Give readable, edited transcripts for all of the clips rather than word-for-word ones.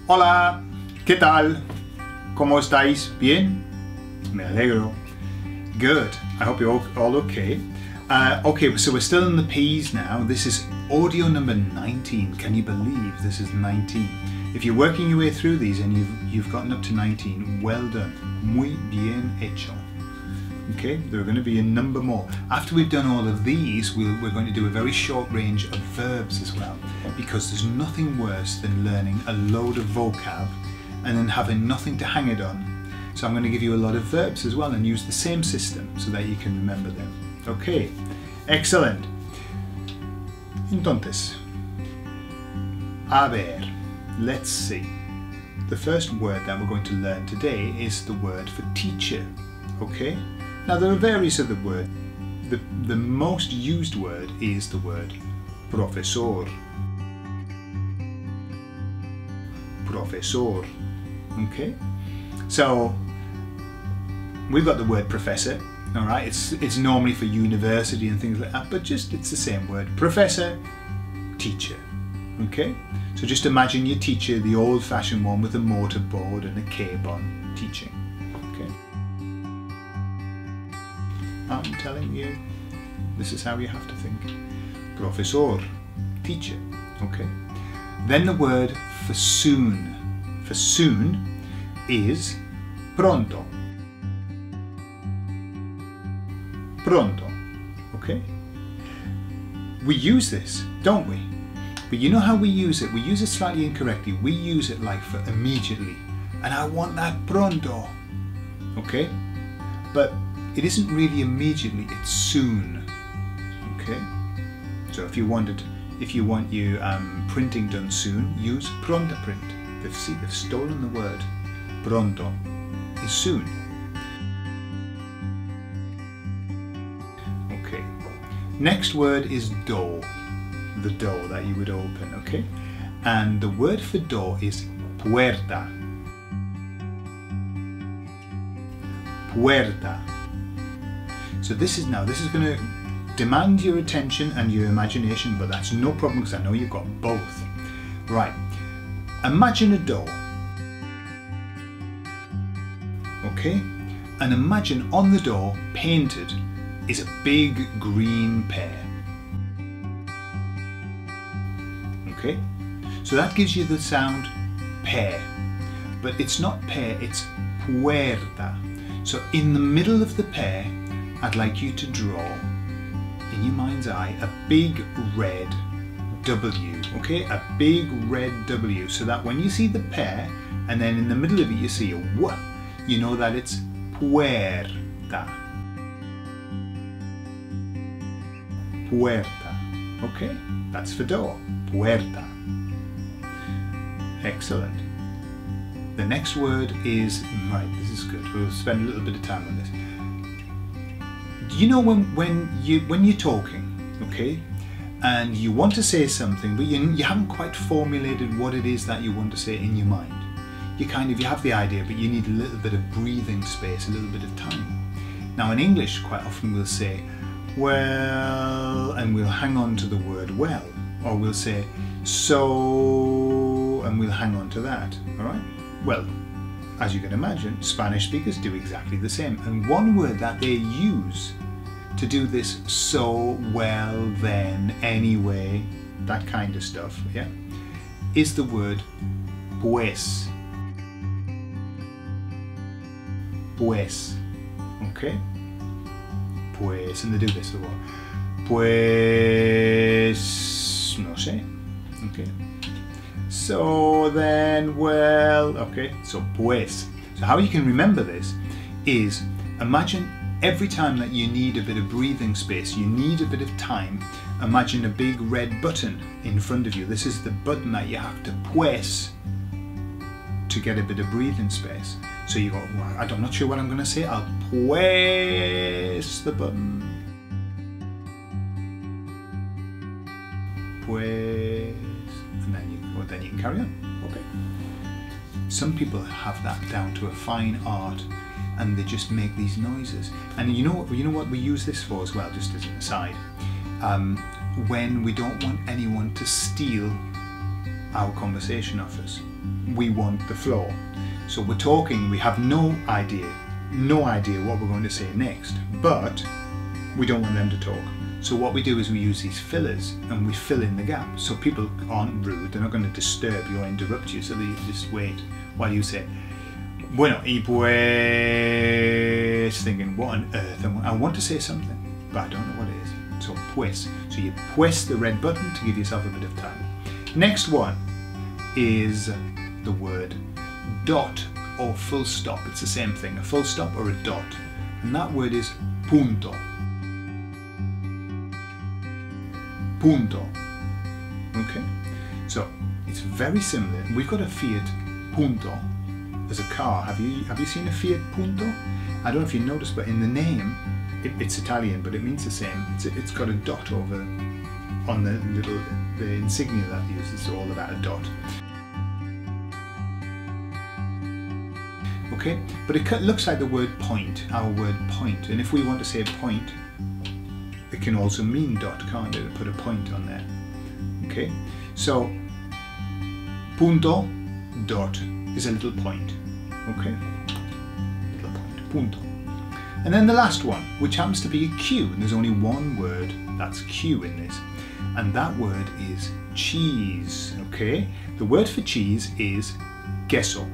Hola, ¿qué tal? ¿Cómo estáis? ¿Bien? Me alegro. Good. I hope you're all okay. Okay, so we're still in the P's now. This is audio number 19. Can you believe this is 19? If you're working your way through these and you've gotten up to 19, well done. Muy bien hecho. Okay, there are going to be a number more. After we've done all of these, we're going to do a very short range of verbs as well, because there's nothing worse than learning a load of vocab and then having nothing to hang it on. So I'm going to give you a lot of verbs as well and use the same system so that you can remember them. Okay, excellent. Entonces, a ver, let's see. The first word that we're going to learn today is the word for teacher. Okay? Now there are various other words. The most used word is the word profesor. Profesor. Okay? So we've got the word professor. All right, it's normally for university and things like that, but it's the same word. Professor, teacher. Okay? So just imagine your teacher, the old-fashioned one with a mortarboard and a cape on, teaching. Okay? I'm telling you, this is how you have to think. Profesor, teacher. Okay? Then the word for soon. For soon is pronto. Pronto. Okay? We use this, don't we? But you know how we use it? We use it slightly incorrectly. We use it like for immediately. And I want that pronto. Okay? But it isn't really immediately, it's soon. Okay? So if you want your printing done soon, use pronta print. They've stolen the word. Pronto is soon. Okay. Next word is door. The door that you would open, okay? And the word for door is puerta. Puerta. So this is going to demand your attention and your imagination, but that's no problem because I know you've got both. Right. Imagine a door. Okay? And imagine on the door, painted, is a big green pear. Okay? So that gives you the sound pear. But it's not pear, it's puerta. So in the middle of the pear, I'd like you to draw, in your mind's eye, a big red W, okay? A big red W, so that when you see the pear, and then in the middle of it you see a W, you know that it's puerta. Puerta, okay? That's for door, puerta. Excellent. The next word is, right, this is good, we'll spend a little bit of time on this. You know when you're talking, okay, and you want to say something, but you haven't quite formulated what it is that you want to say in your mind. You have the idea, but you need a little bit of breathing space, a little bit of time. Now in English, quite often we'll say, well, and we'll hang on to the word well, or we'll say, so, and we'll hang on to that, all right? Well, as you can imagine, Spanish speakers do exactly the same. And one word that they use to do this, so, well, then, anyway, that kind of stuff, yeah, is the word pues. Pues. Okay? Pues, and they do this the word. Pues, no sé. Okay? So then, well, okay, so pues. So how you can remember this is, imagine every time that you need a bit of breathing space, you need a bit of time, imagine a big red button in front of you. This is the button that you have to pues to get a bit of breathing space. So you go, well, I'm not sure what I'm going to say, I'll pues the button. Pues. And then you can carry on. Okay. Some people have that down to a fine art, and they just make these noises. And you know what we use this for as well, just as an aside. When we don't want anyone to steal our conversation off us. we want the flow. So we're talking, we have no idea what we're going to say next, but we don't want them to talk. So what we do is we use these fillers and we fill in the gap. So people aren't rude, they're not going to disturb you or interrupt you, so they just wait while you say, bueno, y pues, thinking, what on earth? I want to say something, but I don't know what it is. So pues. So you press the red button to give yourself a bit of time. Next one is the word dot or full stop. It's the same thing, a full stop or a dot. And that word is punto. Punto. Okay? So it's very similar. We've got a Fiat Punto as a car. Have you seen a Fiat Punto? I don't know if you noticed, but in the name, it's Italian, but it means the same. It's got a dot over on the insignia that it uses. It's all about a dot. Okay, but it looks like the word point, our word point. And if we want to say point, it can also mean dot, can't it? Put a point on there. Okay, so punto, dot is a little point. Okay, little point, punto. And then the last one, which happens to be a Q, and there's only one word that's Q in this, and that word is cheese. Okay, the word for cheese is queso.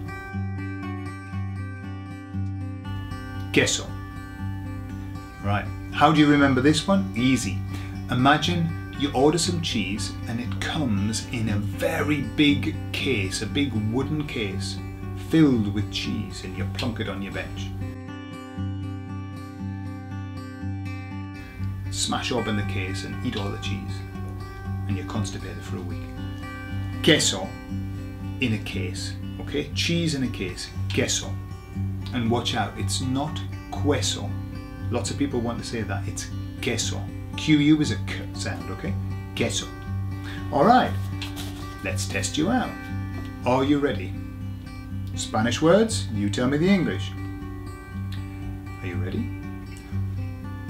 Queso. Right, how do you remember this one? Easy. Imagine you order some cheese and it comes in a very big case, a big wooden case filled with cheese, and you plonk it on your bench. Smash open the case and eat all the cheese, and you're constipated for a week. Queso in a case, okay? Cheese in a case, queso. And watch out, it's not queso. Lots of people want to say that. It's queso. QU is a K sound, okay? Queso. Alright, let's test you out. Are you ready? Spanish words, you tell me the English. Are you ready?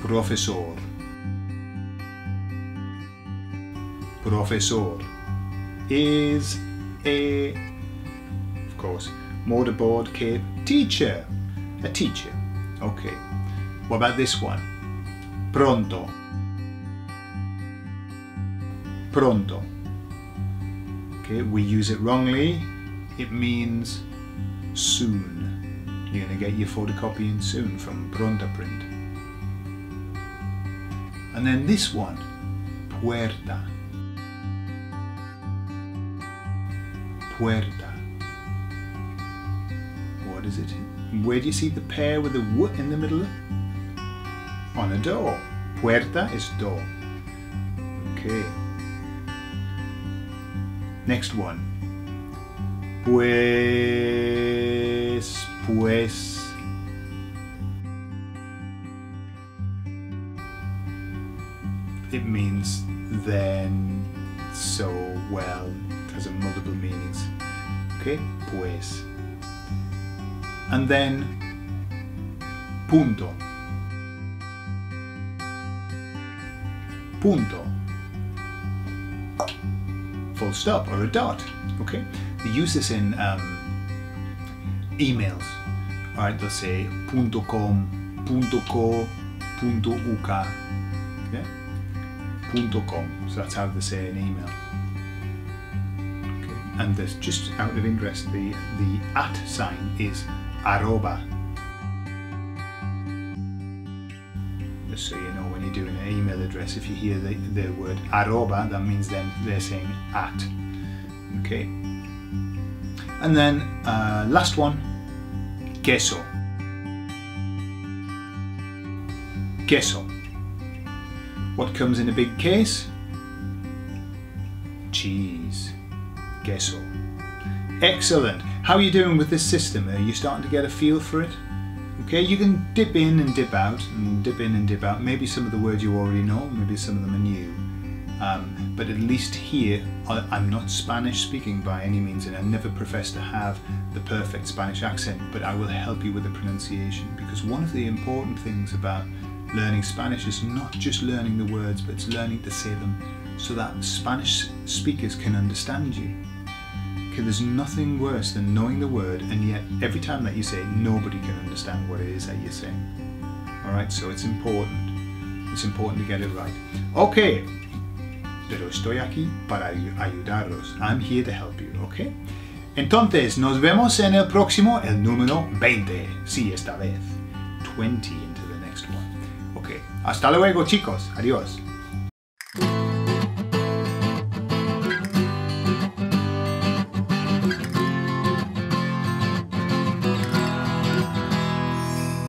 Profesor. Profesor is a, of course, motorboard cape, teacher. A teacher. Okay. What about this one? Pronto. Pronto. Okay, we use it wrongly. It means soon. You're going to get your photocopying soon from Pronto Print. And then this one, Puerta. Puerta. What is it? Where do you see the pair with the W in the middle? On a door. Puerta is door. Okay. Next one. Pues. It means then, so, well. It has multiple meanings. Okay? Pues. And then punto. Punto. Full stop or a dot. Okay, they use this in emails. All right, they'll say punto com, punto co, punto uk. Yeah, punto com. So that's how they say an email. Okay, and there's just out of interest, the at sign is arroba. Just so you know, when you're doing an email address, if you hear the word arroba, that means then they're saying at. Okay. And then last one, queso. Queso. What comes in a big case? Cheese. Queso. Excellent. How are you doing with this system? Are you starting to get a feel for it? Okay, you can dip in and dip out, and dip in and dip out. Maybe some of the words you already know, maybe some of them are new. But at least here, I'm not Spanish speaking by any means, and I never profess to have the perfect Spanish accent, but I will help you with the pronunciation, because one of the important things about learning Spanish is not just learning the words, but it's learning to say them so that Spanish speakers can understand you. Okay, there's nothing worse than knowing the word and yet every time that you say it, nobody can understand what it is that you're saying. Alright, so it's important. It's important to get it right. Okay, pero estoy aquí para ayudarlos. I'm here to help you, okay? Entonces, nos vemos en el próximo, el número 20. Sí, esta vez. 20 into the next one. Okay, hasta luego chicos. Adiós.